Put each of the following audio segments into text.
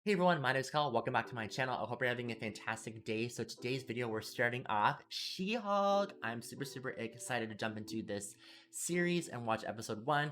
Hey everyone, my name is Kyle. Welcome back to my channel. I hope you're having a fantastic day. So today's video, we're starting off She-Hulk. I'm super excited to jump into this series and watch episode 1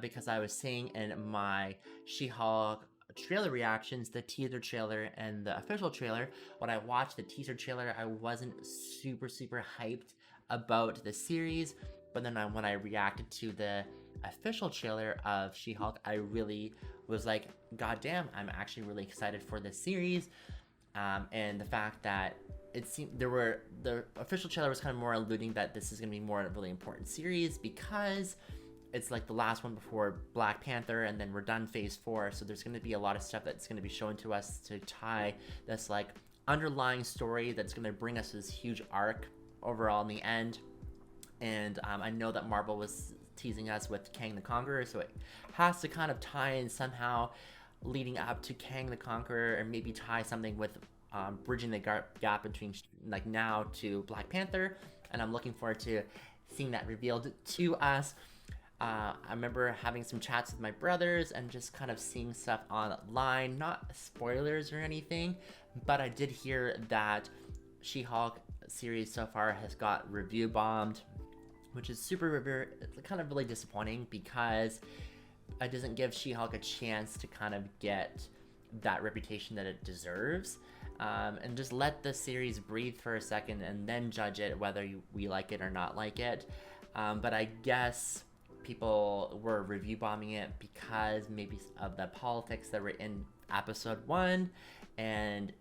because I was saying in my She-Hulk trailer reactions, the teaser trailer and the official trailer, when I watched the teaser trailer, I wasn't super hyped about the series. But then when I reacted to the official trailer of She-Hulk, I really was like, God damn, I'm actually really excited for this series. And the fact that it seemed the official trailer was kind of more alluding that this is going to be more a really important series because it's like the last one before Black Panther, and then we're done phase 4. So there's going to be a lot of stuff that's going to be shown to us to tie this like underlying story that's going to bring us this huge arc overall in the end. And I know that Marvel was teasing us with Kang the Conqueror, so it has to kind of tie in somehow leading up to Kang the Conqueror, or maybe tie something with bridging the gap between like now to Black Panther. And I'm looking forward to seeing that revealed to us. I remember having some chats with my brothers and just kind of seeing stuff online, not spoilers or anything, but I did hear that She-Hulk series so far has got review bombed, which is it's kind of really disappointing because it doesn't give She-Hulk a chance to kind of get that reputation that it deserves. And just let the series breathe for a second and then judge it whether we like it or not like it. But I guess people were review bombing it because maybe of the politics that were in episode 1, and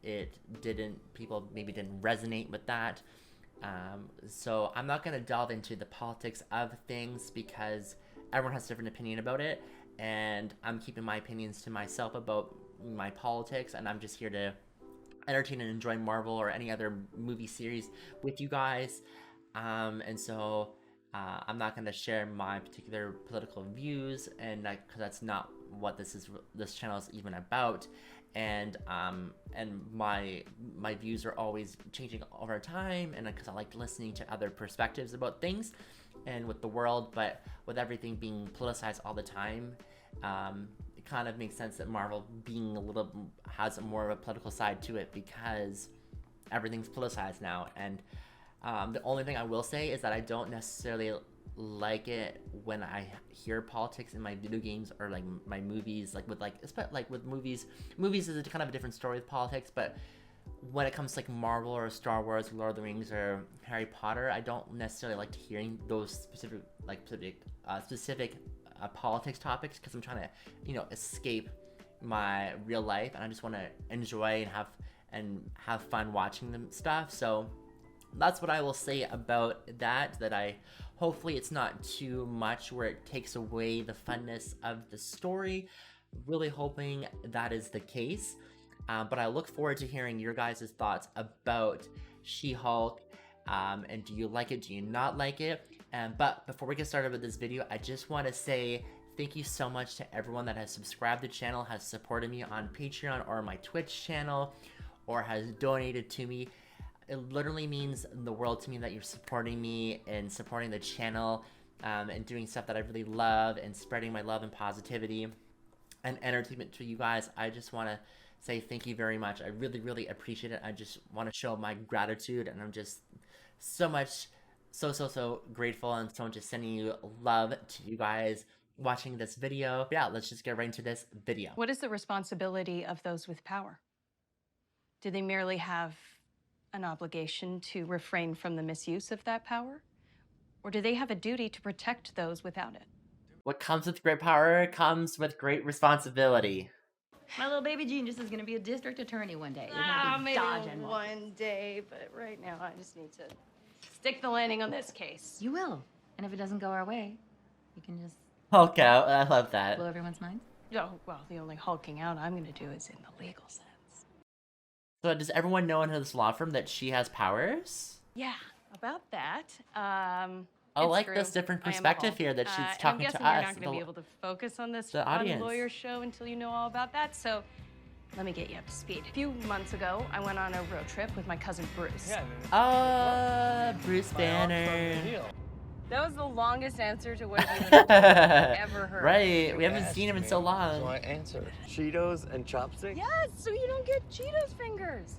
people maybe didn't resonate with that. So I'm not going to delve into the politics of things because everyone has a different opinion about it, and I'm keeping my opinions to myself about my politics, and I'm just here to entertain and enjoy Marvel or any other movie series with you guys. And so I'm not going to share my particular political views, and because that's not what this channel is even about. And my views are always changing over time, and because I like listening to other perspectives about things and with the world, but with everything being politicized all the time, it kind of makes sense that Marvel has more of a political side to it because everything's politicized now. And the only thing I will say is that I don't necessarily like it when I hear politics in my video games or like my movies, with movies is a kind of a different story with politics. But when it comes to like Marvel or Star Wars, Lord of the Rings, or Harry Potter, I don't necessarily like hearing those specific politics topics because I'm trying to escape my real life, and I just want to enjoy and have fun watching them stuff. So that's what I will say about that hopefully it's not too much where it takes away the funness of the story. Really hoping that is the case. But I look forward to hearing your guys' thoughts about She-Hulk. And do you like it? Do you not like it? But before we get started with this video, I just want to say thank you so much to everyone that has subscribed to the channel, has supported me on Patreon or my Twitch channel, or has donated to me. It literally means the world to me that you're supporting me and supporting the channel, and doing stuff that I really love and spreading my love and positivity and entertainment to you guys. I just want to say thank you very much. I really appreciate it. I just want to show my gratitude, and I'm just so grateful, and so just sending you love to you guys watching this video. But yeah, let's just get right into this video. What is the responsibility of those with power? Do they merely have an obligation to refrain from the misuse of that power? Or do they have a duty to protect those without it? What comes with great power comes with great responsibility. My little baby genius is gonna be a district attorney one day. Maybe one day, but right now I just need to stick the landing on this case. You will. And if it doesn't go our way, you can just Hulk out. I love that. blow everyone's minds. Oh, well, the only hulking out I'm gonna do is in the legal sense. So does everyone know in this law firm that she has powers? Yeah, about that. I like this different perspective here that she's talking to us. You're not going to be able to focus on this audience. lawyer show until you know all about that. So let me get you up to speed. A few months ago, I went on a road trip with my cousin Bruce. Bruce Banner. That was the longest answer to what you would have ever heard. Right, we You haven't asked seen him in me, so long. So I answered. Cheetos and chopsticks? Yes, so you don't get Cheetos fingers.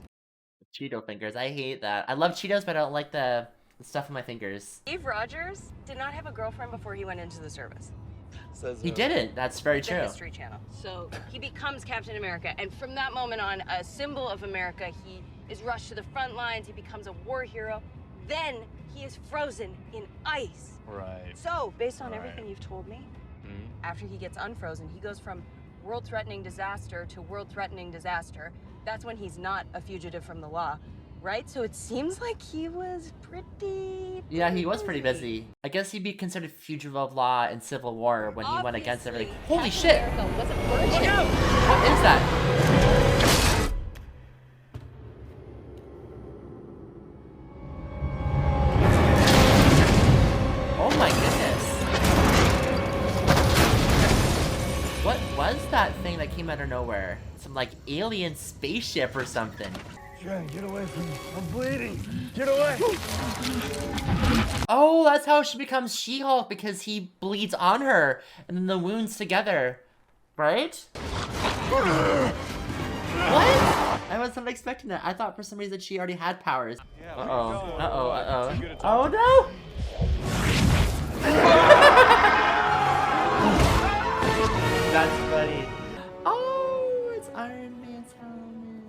Cheeto fingers, I hate that. I love Cheetos, but I don't like the stuff on my fingers. Steve Rogers did not have a girlfriend before he went into the service. Says He who? didn't, that's very The true. History Channel. So he becomes Captain America, and from that moment on, a symbol of America, he is rushed to the front lines, he becomes a war hero, then he is frozen in ice. Right. So, based on Right. everything you've told me, Mhm. after he gets unfrozen, he goes from world-threatening disaster to world-threatening disaster. That's when he's not a fugitive from the law, right? So it seems like he was pretty Yeah, he was pretty busy. I guess he'd be considered fugitive of law in Civil War when he went against everything. Holy Captain shit! America was a virgin. Look out! What is that? Oh my goodness. What was that thing that came out of nowhere? Some like alien spaceship or something. Jen, get away from me. I'm bleeding. Get away. Oh, that's how she becomes She-Hulk, because he bleeds on her and then the wounds together. Right? What? I wasn't expecting that. I thought for some reason she already had powers. Uh-oh. Uh-oh. Uh-oh. Oh no! That's funny. Oh, it's Iron Man's helmet.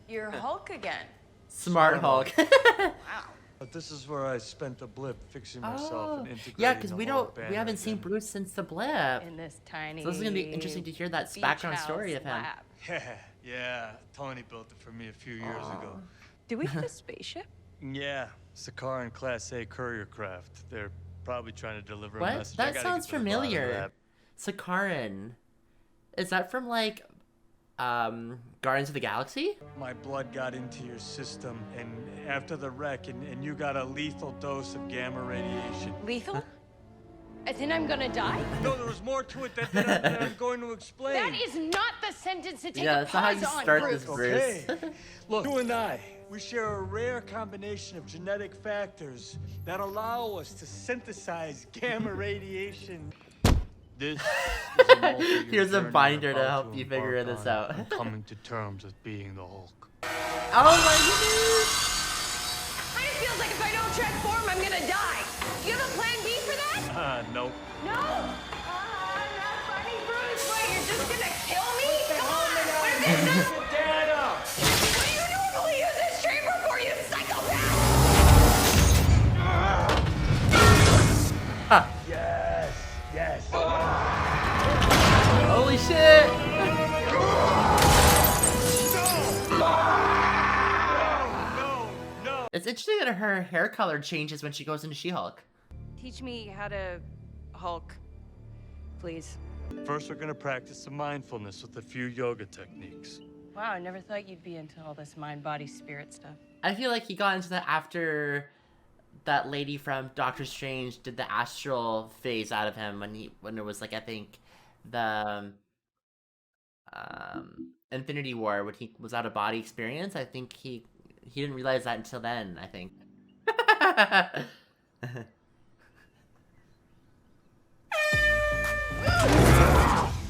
You're Hulk again. Smart Hulk. Wow. But this is where I spent a blip fixing myself Oh, and integrating yeah, because the we Hulk haven't banner seen again. Bruce since the blip. In this tiny So this is gonna be interesting to hear that beach background house story of him. lab. Yeah, Tony built it for me a few years ago. Do we have a spaceship? Yeah, it's a car and Class A courier craft. They're probably trying to deliver a What? message. I That gotta sounds get to the bottom of familiar. that. Sakaran. Is that from like Guardians of the Galaxy? My blood got into your system, and after the wreck, and you got a lethal dose of gamma radiation. Lethal? As in I'm gonna die? No, there was more to it that I'm going to explain. That is not the sentence to take Yeah, a that's not how pause you on, start Bruce. this, Bruce. Okay. Look, you and I, we share a rare combination of genetic factors that allow us to synthesize gamma radiation. This is an all-for-you Here's a journey binder I'm to about help you figure embark this on. out. I'm coming to terms with being the Hulk. Oh my goodness! Kind of feels like if I don't transform, I'm gonna die. Do you have a plan B for that? Nope. No? Not funny, Bruce. What, you're just gonna kill me? Come on! What if there's no... Dad up! What do you normally use this chamber for, you psychopath? Yes, yes. Holy shit! No. It's interesting that her hair color changes when she goes into She-Hulk. Teach me how to Hulk, please. First, we're gonna practice some mindfulness with a few yoga techniques. Wow, I never thought you'd be into all this mind, body, spirit stuff. I feel like he got into that after that lady from Doctor Strange did the astral phase out of him when it was like, I think the Infinity War, when he was out of body experience. I think he didn't realize that until then, I think.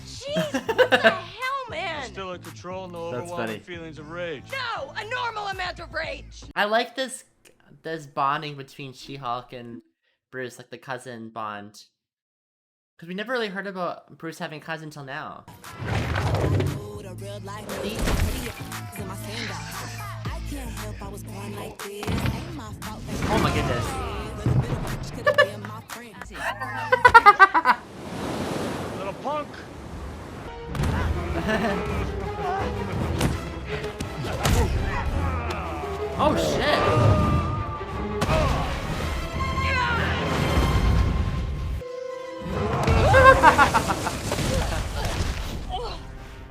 Jeez, what the hell, man? Still in control, no That's overwhelming funny. feelings of rage. No, a normal amount of rage. I like this bonding between She-Hulk and Bruce, like the cousin bond. Because we never really heard about Bruce having a cousin until now. Oh my goodness. Little punk! Oh shit!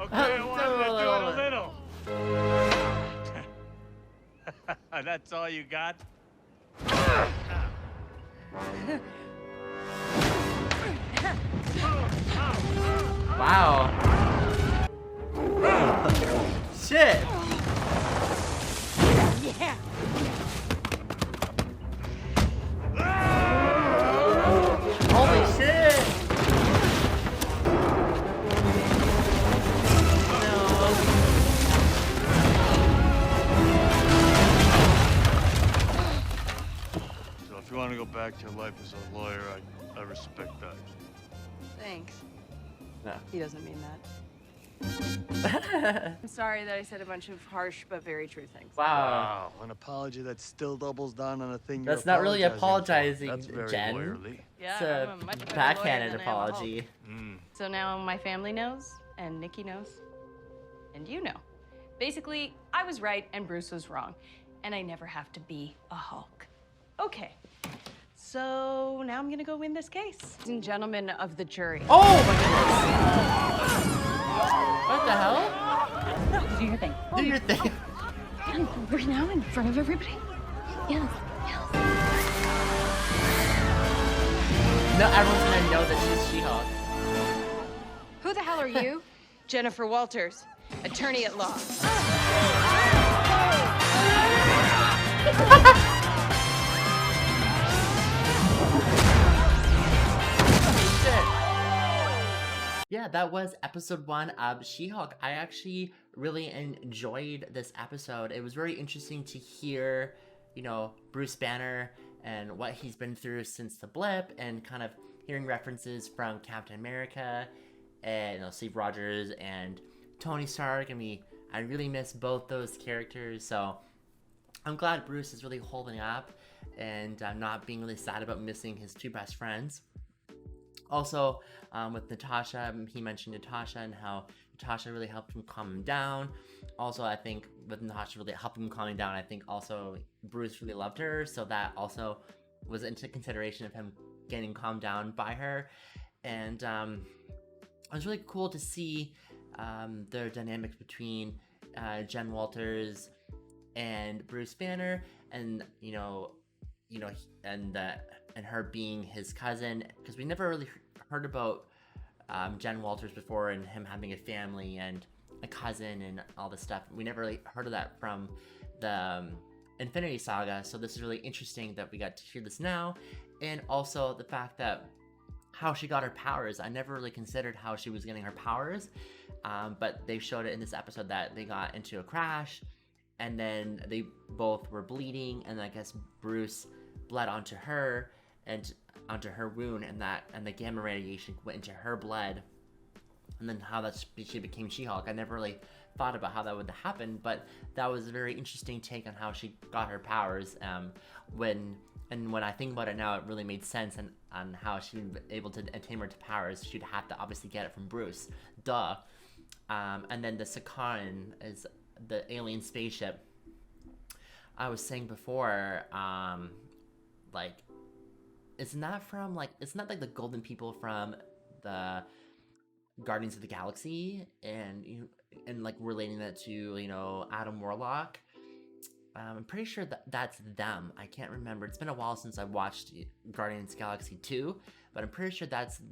Okay, I wanted to do it a little. That's all you got? Wow. Shit! Yeah. back to your life as a lawyer, I respect that. Thanks. No. He doesn't mean that. I'm sorry that I said a bunch of harsh but very true things. Wow. An apology that still doubles down on a thing That's you're not really apologizing, That's very Jen. lawyerly. Yeah, It's a I'm a much better backhanded lawyer than I am a Hulk. apology. So now my family knows, and Nikki knows, and you know. Basically, I was right and Bruce was wrong, and I never have to be a Hulk. Okay, so now I'm gonna go win this case. Ladies and gentlemen of the jury. Oh my goodness! What the hell? No, do your thing. Do your thing. Right now in front of everybody? Yes. Yes. No, everyone's gonna know that she's She-Hulk. Who the hell are you? Jennifer Walters, attorney at law. Yeah, that was episode 1 of She-Hulk. I actually really enjoyed this episode. It was very interesting to hear, you know, Bruce Banner and what he's been through since the blip, and kind of hearing references from Captain America and, you know, Steve Rogers and Tony Stark. I really miss both those characters, so I'm glad Bruce is really holding up and not being really sad about missing his 2 best friends. Also, with Natasha, he mentioned Natasha and how Natasha really helped him calm him down. Also, I think with Natasha really helping him calming down, I think also Bruce really loved her, so that also was into consideration of him getting calmed down by her. And it was really cool to see the dynamics between Jen Walters and Bruce Banner, and and her being his cousin, because we never really heard about Jen Walters before, and him having a family and a cousin and all this stuff. We never really heard of that from the Infinity Saga, so this is really interesting that we got to hear this now. And also the fact that how she got her powers. I never really considered how she was getting her powers, but they showed it in this episode that they got into a crash, and then they both were bleeding, and I guess Bruce bled onto her and onto her wound, and the gamma radiation went into her blood, and then how she became She-Hulk. I never really thought about how that would happen, but that was a very interesting take on how she got her powers. When I think about it now, it really made sense, and on how she was able to attain her to powers. She'd have to obviously get it from Bruce, duh. And then the Sakaran is the alien spaceship. I was saying before, like, it's not like the golden people from the Guardians of the Galaxy, and like relating that to, you know, Adam Warlock. I'm pretty sure that's them. I can't remember. It's been a while since I watched Guardians of the Galaxy 2, but I'm pretty sure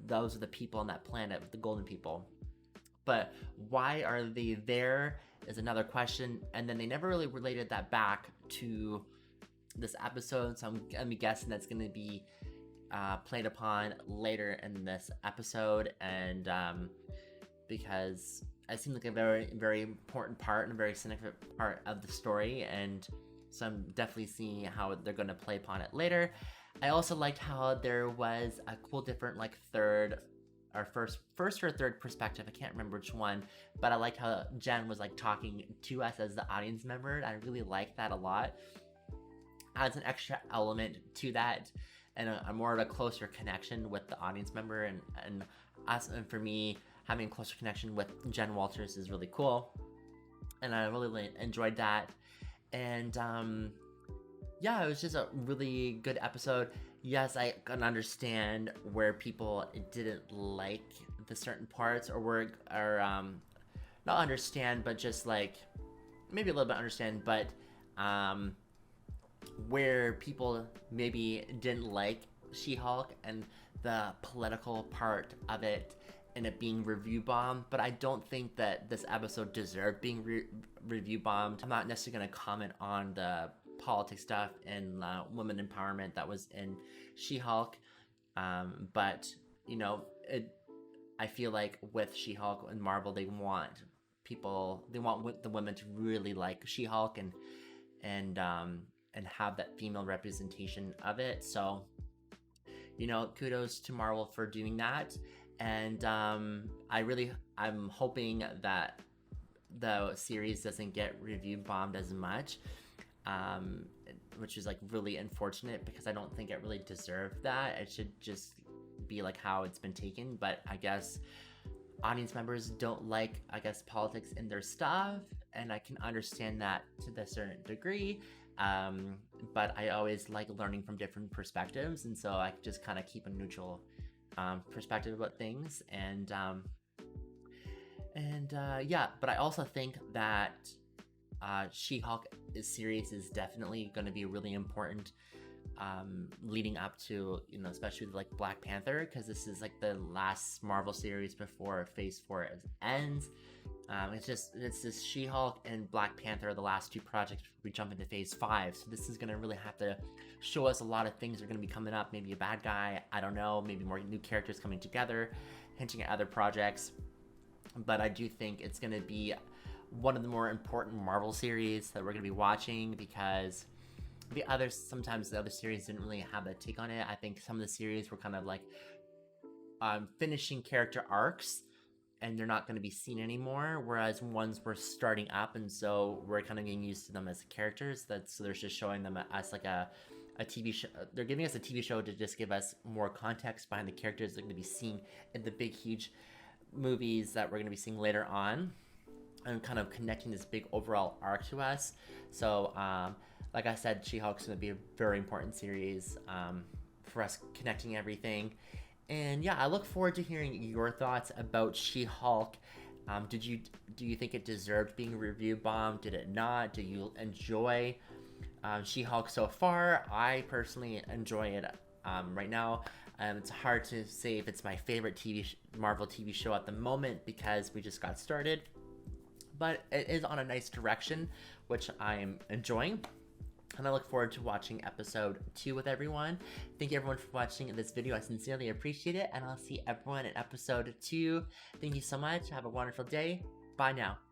those are the people on that planet, the golden people. But why are they there is another question, and then they never really related that back to this episode, so I'm guessing that's going to be played upon later in this episode, and because it seemed like a very, very important part and a very significant part of the story, and so I'm definitely seeing how they're going to play upon it later. I also liked how there was a cool different, like, first or third perspective, I can't remember which one, but I liked how Jen was, like, talking to us as the audience member. I really liked that a lot. Adds an extra element to that, and a more of a closer connection with the audience member, and us, and for me, having a closer connection with Jen Walters is really cool, and I really enjoyed that. And yeah, it was just a really good episode. Yes, I can understand where people didn't like the certain parts, or not understand, but just like maybe a little bit understand, but where people maybe didn't like She-Hulk and the political part of it, and it being review bombed. But I don't think that this episode deserved being review bombed. I'm not necessarily going to comment on the politics stuff and women empowerment that was in She-Hulk, but you know, I feel like with She-Hulk and Marvel, they want the women to really like She-Hulk and have that female representation of it. So you know, kudos to Marvel for doing that. And I'm hoping that the series doesn't get review bombed as much, which is like really unfortunate because I don't think it really deserved that. It should just be like how it's been taken, but I guess audience members don't like, I guess, politics in their stuff, and I can understand that to a certain degree. But I always like learning from different perspectives, and so I just kind of keep a neutral perspective about things. Yeah, but I also think that She-Hulk series is definitely going to be really important leading up to, you know, especially like Black Panther, because this is like the last Marvel series before Phase 4 ends. It's this She-Hulk and Black Panther, the last two projects. We jump into Phase 5, so this is going to really have to show us a lot of things that are going to be coming up. Maybe a bad guy, I don't know, maybe more new characters coming together, hinting at other projects. But I do think it's going to be one of the more important Marvel series that we're going to be watching, because sometimes the other series didn't really have a take on it. I think some of the series were kind of like finishing character arcs, and they're not going to be seen anymore, whereas ones were starting up, and so we're kind of getting used to them as characters. So they're just showing them as like a TV show. They're giving us a TV show to just give us more context behind the characters they're going to be seeing in the big, huge movies that we're going to be seeing later on, and kind of connecting this big overall arc to us. So, like I said, She-Hulk's going to be a very important series for us connecting everything. And yeah, I look forward to hearing your thoughts about She-Hulk. Do you think it deserved being review bombed? Did it not? Do you enjoy She-Hulk so far? I personally enjoy it right now. It's hard to say if it's my favorite Marvel TV show at the moment, because we just got started. But it is on a nice direction, which I'm enjoying. And I look forward to watching episode 2 with everyone. Thank you everyone for watching this video. I sincerely appreciate it. And I'll see everyone in episode 2. Thank you so much. Have a wonderful day. Bye now.